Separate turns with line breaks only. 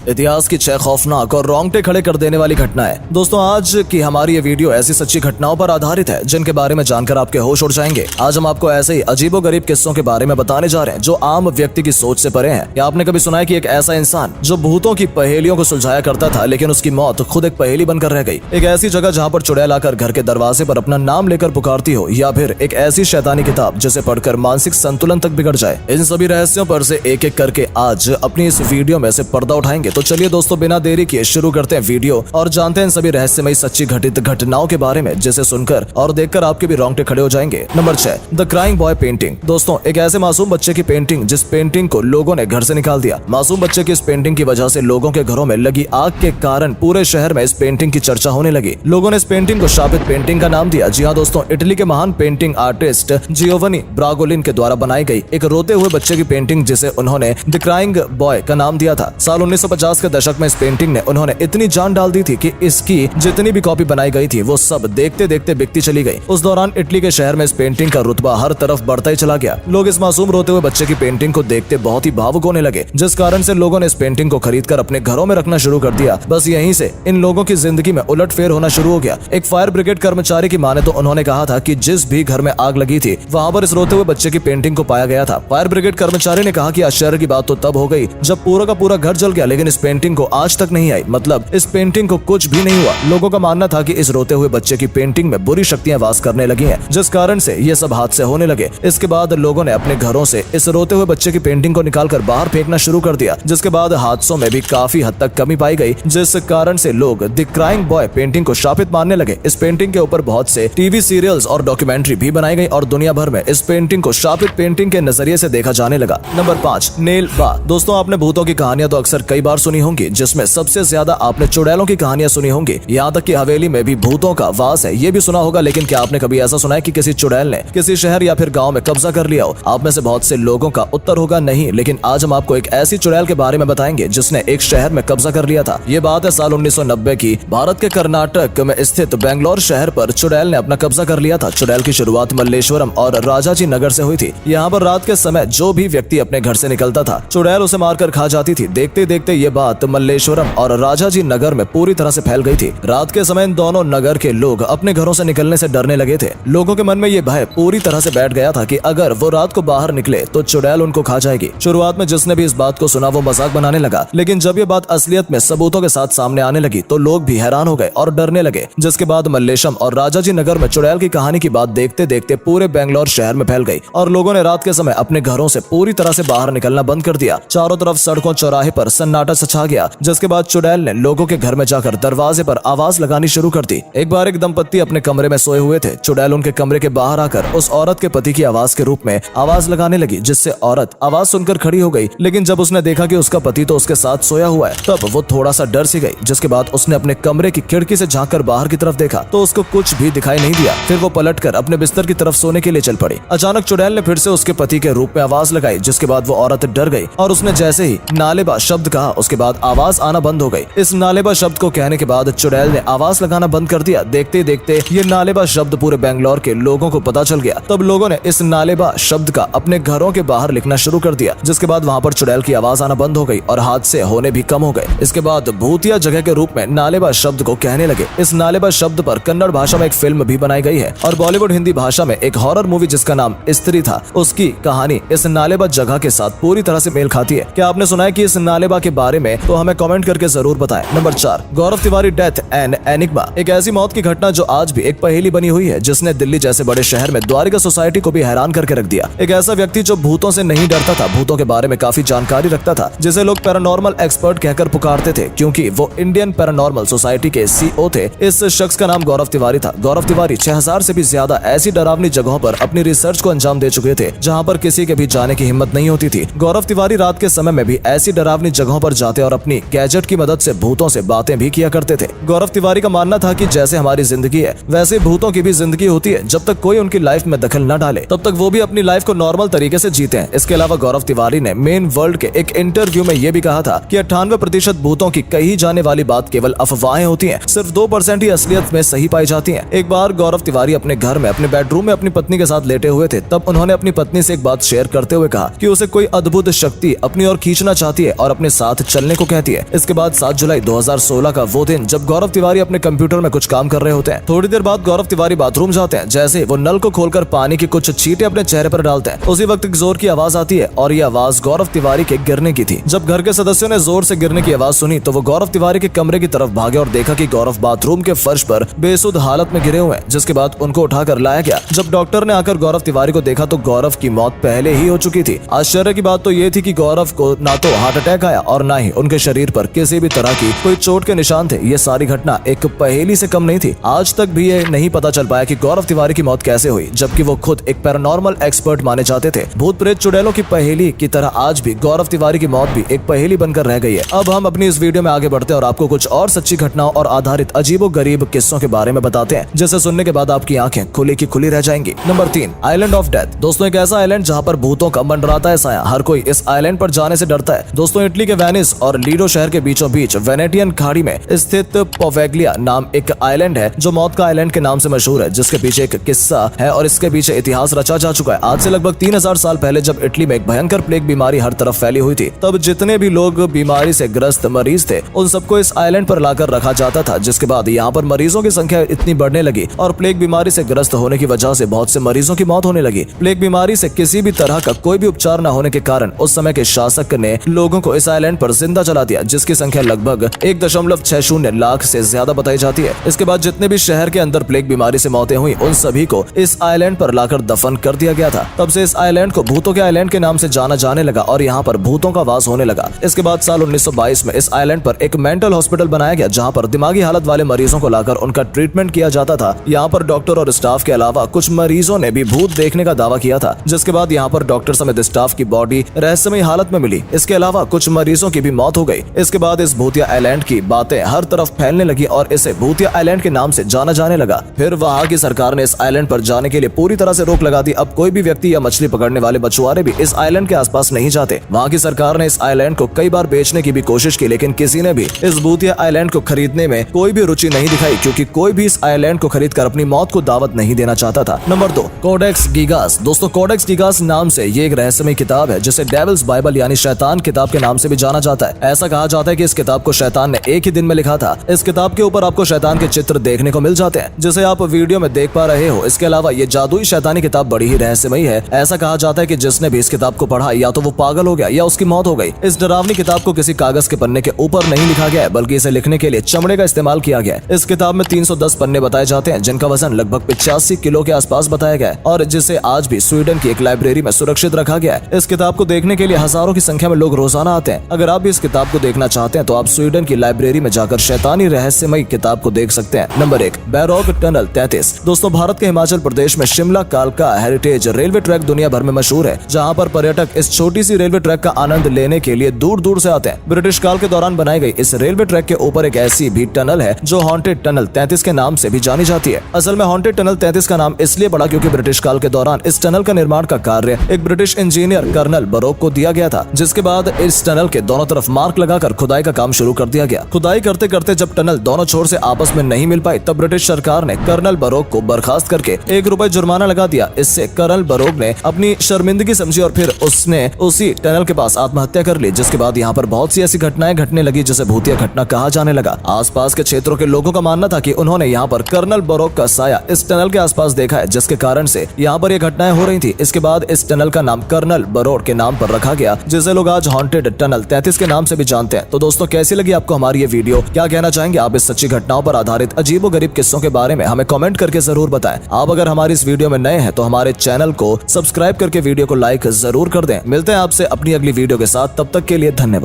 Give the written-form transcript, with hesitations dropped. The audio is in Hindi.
इतिहास की 6 खौफनाक और रोंगटे खड़े कर देने वाली घटनाएं। दोस्तों, आज की हमारी ये वीडियो ऐसी सच्ची घटनाओं पर आधारित है जिनके बारे में जानकर आपके होश उड़ जाएंगे। आज हम आपको ऐसे ही अजीबोगरीब किस्सों के बारे में बताने जा रहे हैं जो आम व्यक्ति की सोच से परे हैं। क्या आपने कभी सुना है कि एक ऐसा इंसान जो भूतों की पहेलियों को सुलझाया करता था, लेकिन उसकी मौत खुद एक पहेली बनकर रह गई। एक ऐसी जगह जहाँ पर चुड़ैल आकर घर के दरवाजे पर अपना नाम लेकर पुकारती हो, या फिर एक ऐसी शैतानी किताब जिसे पढ़कर मानसिक संतुलन तक बिगड़ जाए। इन सभी रहस्यों पर से एक एक करके आज अपनी इस वीडियो में से पर्दा उठाएंगे। तो चलिए दोस्तों, बिना देरी किए शुरू करते हैं वीडियो और जानते हैं इन सभी रहस्यमयी सच्ची घटित घटनाओं के बारे में, जिसे सुनकर और देखकर आपके भी रोंगटे खड़े हो जाएंगे। Number 6, the crying boy painting. दोस्तों, एक ऐसे मासूम बच्चे की पेंटिंग जिस पेंटिंग को लोगों ने घर से निकाल दिया। मासूम बच्चे की इस पेंटिंग की वजह से लोगों के घरों में लगी आग के कारण पूरे शहर में इस पेंटिंग की चर्चा होने लगी। लोगों ने इस पेंटिंग को शापित पेंटिंग का नाम दिया। जी हाँ दोस्तों, इटली के महान पेंटिंग आर्टिस्ट जियोवनी ब्रागोलिन के द्वारा बनाई गई एक रोते हुए बच्चे की पेंटिंग, जिसे उन्होंने द क्राइंग बॉय का नाम दिया था। साल 1950 के दशक में इस पेंटिंग ने उन्होंने इतनी जान डाल दी थी कि इसकी जितनी भी कॉपी बनाई गई थी वो सब देखते देखते बिकती चली गई। उस दौरान इटली के शहर में इस पेंटिंग का रुतबा हर तरफ बढ़ता ही चला गया। लोग इस मासूम रोते हुए बच्चे की पेंटिंग को देखते बहुत ही भावुक होने लगे, जिस कारण से लोगों ने इस पेंटिंग को खरीदकर अपने घरों में रखना शुरू कर दिया। बस यहीं से इन लोगों की जिंदगी में उलटफेर होना शुरू हो गया। एक फायर ब्रिगेड कर्मचारी की माने तो उन्होंने कहा था कि जिस भी घर में आग लगी थी वहां पर इस रोते हुए बच्चे की पेंटिंग को पाया गया था। फायर ब्रिगेड कर्मचारी ने कहा कि आश्चर्य की बात तो तब हो गई जब पूरा का पूरा घर जल गया, लेकिन इस पेंटिंग को आज तक नहीं आई। मतलब इस पेंटिंग को कुछ भी नहीं हुआ। लोगों का मानना था कि इस रोते हुए बच्चे की पेंटिंग में बुरी शक्तियां वास करने लगी हैं, जिस कारण से ये सब हादसे होने लगे। इसके बाद लोगों ने अपने घरों से इस रोते हुए बच्चे की पेंटिंग को निकालकर बाहर फेंकना शुरू कर दिया, जिसके बाद हादसों में भी काफी हद तक कमी पाई गई, जिस कारण से लोग द क्राइंग बॉय पेंटिंग को शापित मानने लगे। इस पेंटिंग के ऊपर बहुत से टीवी सीरियल्स और डॉक्यूमेंट्री भी बनाई गई और दुनिया भर में इस पेंटिंग को शापित पेंटिंग के नजरिए से देखा जाने लगा। नंबर 5, नेल बा। दोस्तों, आपने भूतों की कहानियां तो अक्सर कई बार सुनी होंगी, जिसमें सबसे ज्यादा आपने चुड़ैलों की कहानियां सुनी होंगी। यहाँ तक कि हवेली में भी भूतों का वास है, ये भी सुना होगा। लेकिन क्या आपने कभी ऐसा सुना है कि किसी चुड़ैल ने किसी शहर या फिर गांव में कब्जा कर लिया हो? आप में से बहुत से लोगों का उत्तर होगा नहीं। लेकिन आज हम आपको एक ऐसी चुड़ैल के बारे में बताएंगे जिसने एक शहर में कब्जा कर लिया था। ये बात है साल 1990 की। भारत के कर्नाटक में स्थित बेंगलोर शहर पर चुड़ैल ने अपना कब्जा कर लिया था। चुड़ैल की शुरुआत मल्लेश्वरम और राजाजी नगर से हुई थी। यहाँ पर रात के समय जो भी व्यक्ति अपने घर से निकलता था, चुड़ैल उसे मारकर खा जाती थी। देखते देखते ये बात मल्लेश्वरम और राजाजी नगर में पूरी तरह से फैल गई थी। रात के समय इन दोनों नगर के लोग अपने घरों से निकलने से डरने लगे थे। लोगों के मन में ये भय पूरी तरह से बैठ गया था कि अगर वो रात को बाहर निकले तो चुड़ैल उनको खा जाएगी। शुरुआत में जिसने भी इस बात को सुना वो मजाक बनाने लगा, लेकिन जब ये बात असलियत में सबूतों के साथ सामने आने लगी तो लोग भी हैरान हो गए और डरने लगे। जिसके बाद मल्लेशम और राजाजी नगर में चुड़ैल की कहानी की बात देखते देखते पूरे बेंगलोर शहर में फैल गई और लोगों ने रात के समय अपने घरों से पूरी तरह से बाहर निकलना बंद कर दिया। चारों तरफ सड़कों चौराहे पर सन्नाटा छा गया। जिसके बाद चुड़ैल ने लोगों के घर में जाकर दरवाजे पर आवाज लगानी शुरू कर दी। एक बार एक दंपत्ति अपने कमरे में सोए हुए थे। चुड़ैल उनके कमरे के बाहर आकर उस औरत के पति की आवाज के रूप में आवाज लगाने लगी, जिससे औरत आवाज सुनकर खड़ी हो गई। लेकिन जब उसने देखा कि उसका पति तो उसके साथ सोया हुआ है, तब वो थोड़ा सा डर सी गई। जिसके बाद उसने अपने कमरे की खिड़की से झांककर बाहर की तरफ देखा तो उसको कुछ भी दिखाई नहीं दिया। फिर वो पलटकर अपने बिस्तर की तरफ सोने के लिए चल पड़ी। अचानक चुड़ैल ने फिर से उसके पति के रूप में आवाज लगाई, जिसके बाद वो औरत डर गई और उसने जैसे ही नालेबा शब्द कहा, उसके बाद आवाज आना बंद हो गई। इस नालेबा शब्द को कहने के बाद चुड़ैल ने आवाज लगाना बंद कर दिया। देखते देखते ये नालेबा शब्द पूरे बेंगलोर के लोगों को पता चल गया। तब लोगों ने इस नालेबा शब्द का अपने घरों के बाहर लिखना शुरू कर दिया। जिसके बाद वहां पर चुड़ैल की आवाज आना बंद हो गई और हादसे होने भी कम हो गए। इसके बाद भूतिया जगह के रूप में नालेबा शब्द को कहने लगे। इस नालेबा शब्द पर कन्नड़ भाषा में एक फिल्म भी बनाई गई है और बॉलीवुड हिंदी भाषा में एक हॉरर मूवी जिसका नाम स्त्री था, उसकी कहानी इस नालेबा जगह के साथ पूरी तरह से मेल खाती है। क्या आपने सुना है कि इस नालेबा के बारे में? तो हमें कमेंट करके जरूर बताएं। Number 4, Gaurav Tiwari death and enigma. एक ऐसी मौत की घटना जो आज भी एक पहेली बनी हुई है, जिसने दिल्ली जैसे बड़े शहर में द्वारिका सोसाइटी को भी हैरान करके रख दिया। एक ऐसा व्यक्ति जो भूतों से नहीं डरता था, भूतों के बारे में काफी जानकारी रखता था, जिसे लोग पैरानॉर्मल एक्सपर्ट कहकर पुकारते थे क्योंकि वो इंडियन पैरानॉर्मल सोसाइटी के CEO थे। इस शख्स का नाम गौरव तिवारी था। गौरव तिवारी 6000 से भी ज्यादा ऐसी डरावनी जगहों पर अपनी रिसर्च को अंजाम दे चुके थे जहां पर किसी के भी जाने की हिम्मत नहीं होती थी। गौरव तिवारी रात के समय में भी ऐसी डरावनी जगहों पर जाते और अपनी गैजेट की मदद से भूतों से बातें भी किया करते थे। गौरव तिवारी का मानना था कि जैसे हमारी जिंदगी है वैसे भूतों की भी जिंदगी होती है। जब तक कोई उनकी लाइफ में दखल न डाले तब तक वो भी अपनी लाइफ को नॉर्मल तरीके से जीते हैं। इसके अलावा गौरव तिवारी ने मेन वर्ल्ड के एक इंटरव्यू में ये भी कहा था कि 98% भूतों की कही जाने वाली बात केवल अफवाहें होती हैं, सिर्फ 2% ही असलियत में सही पाई जाती हैं। एक बार गौरव तिवारी अपने घर में अपने बेडरूम में अपनी पत्नी के साथ लेटे हुए थे। तब उन्होंने अपनी पत्नी से एक बात शेयर करते हुए कहा कि उसे कोई अद्भुत शक्ति अपनी ओर खींचना चाहती है और अपने साथ चलने को कहती है। इसके बाद 7 जुलाई 2016 का वो दिन जब गौरव तिवारी अपने कंप्यूटर में कुछ काम कर रहे होते हैं। थोड़ी देर बाद गौरव तिवारी बाथरूम जाते हैं। जैसे वो नल को खोलकर पानी की कुछ छींटे अपने चेहरे पर डालते हैं, उसी वक्त एक जोर की आवाज आती है और ये आवाज गौरव तिवारी के गिरने की थी। जब घर के सदस्यों ने जोर से गिरने की आवाज सुनी तो वो गौरव तिवारी के कमरे की तरफ भागे और देखा कि गौरव बाथरूम के फर्श पर बेसुध हालत में गिरे हुए हैं, जिसके बाद उनको उठाकर लाया गया। जब डॉक्टर ने आकर गौरव तिवारी को देखा तो गौरव की मौत पहले ही हो चुकी थी। आश्चर्य की बात तो ये थी कि गौरव को ना तो हार्ट अटैक आया और ना ही उनके शरीर पर किसी भी तरह की कोई चोट के निशान थे। ये सारी घटना एक पहेली से कम नहीं थी। आज तक भी ये नहीं पता चल पाया कि गौरव तिवारी की मौत कैसे हुई, जबकि वो खुद एक पैरानॉर्मल एक्सपर्ट माने जाते थे। भूत प्रेत चुड़ैलों की पहेली की तरह आज भी गौरव तिवारी की मौत भी एक पहेली बनकर रह गई है। अब हम अपनी इस वीडियो में आगे बढ़ते हैं और आपको कुछ और सच्ची घटनाओं और आधारित अजीबो गरीब किस्सों के बारे में बताते हैं, जिसे सुनने के बाद आपकी आंखें खुली की खुली रह जाएंगी। Number 3, island of death. दोस्तों, एक ऐसा आइलैंड जहां पर भूतों का मंडराता है साया। हर कोई इस आइलैंड पर जाने से डरता है। दोस्तों, इटली के वेनिस और लीडो शहर के बीचों बीच वेनेटियन खाड़ी में स्थित पोवेग्लिया नाम एक आइलैंड है जो मौत का आइलैंड के नाम से मशहूर है, जिसके पीछे एक किस्सा है और इसके पीछे इतिहास रचा जा चुका है। आज से लगभग 3000 साल पहले जब इटली में एक भयंकर प्लेग बीमारी हर तरफ फैली हुई थी, तब जितने भी लोग बीमारी से ग्रस्त मरीज थे उन सबको इस आइलैंड पर लाकर रखा जाता था। जिसके बाद यहाँ पर मरीजों की संख्या इतनी बढ़ने लगी और प्लेग बीमारी से ग्रस्त होने की वजह से बहुत से मरीजों की मौत होने लगी। प्लेग बीमारी से किसी भी तरह का कोई भी उपचार न होने के कारण उस समय के शासक ने लोगों को इस आइलैंड पर जिंदा जला दिया, जिसकी संख्या लगभग 1.60 लाख से ज्यादा बताई जाती है। इसके बाद जितने भी शहर के अंदर प्लेग बीमारी से मौतें हुई उन सभी को इस आइलैंड पर लाकर दफन कर दिया गया था। तब से इस आइलैंड को भूतों के आइलैंड के नाम से जाना जाने लगा और यहाँ पर भूतों का वास होने लगा। इसके बाद साल 1922 में इस आइलैंड पर एक मेंटल हॉस्पिटल बनाया गया, जहाँ पर दिमागी हालत वाले मरीजों को लाकर उनका ट्रीटमेंट किया जाता था। यहाँ पर डॉक्टर और स्टाफ के अलावा कुछ मरीजों ने भी भूत देखने का दावा किया था, जिसके बाद यहाँ पर डॉक्टर समेत स्टाफ की बॉडी रहस्यमय हालत में मिली। इसके अलावा कुछ मरीजों की भी मौत हो गई। इसके बाद इस भूतिया आइलैंड की बातें हर तरफ फैलने लगी और इसे भूतिया आइलैंड के नाम से जाना जाने लगा। फिर वहाँ की सरकार ने इस आइलैंड पर जाने के लिए पूरी तरह से रोक लगा दी। अब कोई भी व्यक्ति या मछली पकड़ने वाले मछुआरे भी इस आइलैंड के आसपास नहीं जाते। वहाँ की सरकार ने इस आइलैंड को कई बार बेचने की भी कोशिश की, लेकिन किसी ने भी इस भूतिया आइलैंड को खरीदने में कोई भी रुचि नहीं दिखाई, क्योंकि कोई भी इस आइलैंड को खरीद कर अपनी मौत को दावत नहीं देना चाहता था। Number 2, Codex Gigas. दोस्तों, कोडेक्स गीगास नाम से ये एक रहस्यमय किताब है, जिसे डेविल्स बाइबल यानी शैतान किताब के नाम से भी जाना जाता है। ऐसा कहा जाता है कि इस किताब को शैतान ने एक ही दिन में लिखा था। इस किताब के ऊपर आपको शैतान के चित्र देखने को मिल जाते हैं, जिसे आप वीडियो में देख पा रहे हो। इसके अलावा ये जादुई शैतानी किताब बड़ी ही रहस्यमयी है। ऐसा कहा जाता है कि जिसने भी इस किताब को पढ़ा या तो वो पागल हो गया या उसकी मौत हो गई। इस डरावनी किताब को किसी कागज के पन्ने के ऊपर नहीं लिखा गया है, बल्कि इसे लिखने के लिए चमड़े का इस्तेमाल किया गया है। इस किताब में 310 पन्ने बताए जाते हैं, जिनका वजन लगभग 85 किलो के आसपास बताया गया है और जिसे आज भी स्वीडन की एक लाइब्रेरी में सुरक्षित रखा गया है। इस किताब को देखने के लिए हजारों की संख्या में लोग रोजाना आते हैं। अगर आप भी इस किताब को देखना चाहते हैं तो आप स्वीडन की लाइब्रेरी में जाकर शैतानी रहस्यमयी किताब को देख सकते हैं। Number 1, Barog tunnel 33। दोस्तों, भारत के हिमाचल प्रदेश में शिमला कालका हेरिटेज रेलवे ट्रैक दुनिया भर में मशहूर है, जहाँ पर पर्यटक इस छोटी सी रेलवे ट्रैक का आनंद लेने के लिए दूर दूर से आते हैं। ब्रिटिश काल के दौरान बनाई गई इस रेलवे ट्रैक के ऊपर एक ऐसी भी टनल है जो हॉन्टेड टनल 33 के नाम से भी जानी जाती है। असल में हॉन्टेड टनल 33 का नाम इसलिए पड़ा क्योंकि ब्रिटिश काल के दौरान इस टनल का निर्माण का कार्य एक ब्रिटिश इंजीनियर कर्नल बरोक को दिया गया था, जिसके बाद इस टनल के दोनों तरफ मार्क लगाकर खुदाई का काम शुरू कर दिया गया। खुदाई करते करते जब टनल दोनों छोर से आपस में नहीं मिल पाई, तब ब्रिटिश सरकार ने कर्नल बरोक को बर्खास्त करके ₹1 जुर्माना लगा दिया। इससे कर्नल बरोक ने अपनी शर्मिंदगी समझी और फिर उसने उसी टनल के पास आत्महत्या कर ली। जिसके बाद यहाँ पर बहुत सी ऐसी घटनाएं घटने लगी जिसे भूतिया घटना कहा जाने लगा। आसपास के क्षेत्रों के लोगों का मानना था कि उन्होंने यहाँ पर कर्नल बरोक का साया इस टनल के आसपास देखा है, जिसके कारण से यहाँ पर ये घटनाएं हो रही थी। इसके बाद इस टनल का नाम कर्नल बरोक के नाम पर रखा गया, जिसे लोग आज हॉन्टेड टनल 33 के नाम से भी जानते हैं। तो दोस्तों, कैसी लगी आपको हमारी ये वीडियो? क्या कहना चाहेंगे आप इस सच्ची घटनाओं पर आधारित अजीबो गरीब किस्सों के बारे में? हमें कमेंट करके जरूर बताएं। आप अगर हमारी इस वीडियो में नए हैं तो हमारे चैनल को सब्सक्राइब करके वीडियो को लाइक जरूर कर दें। मिलते हैं आपसे अपनी अगली वीडियो के साथ, तब तक के लिए धन्यवाद।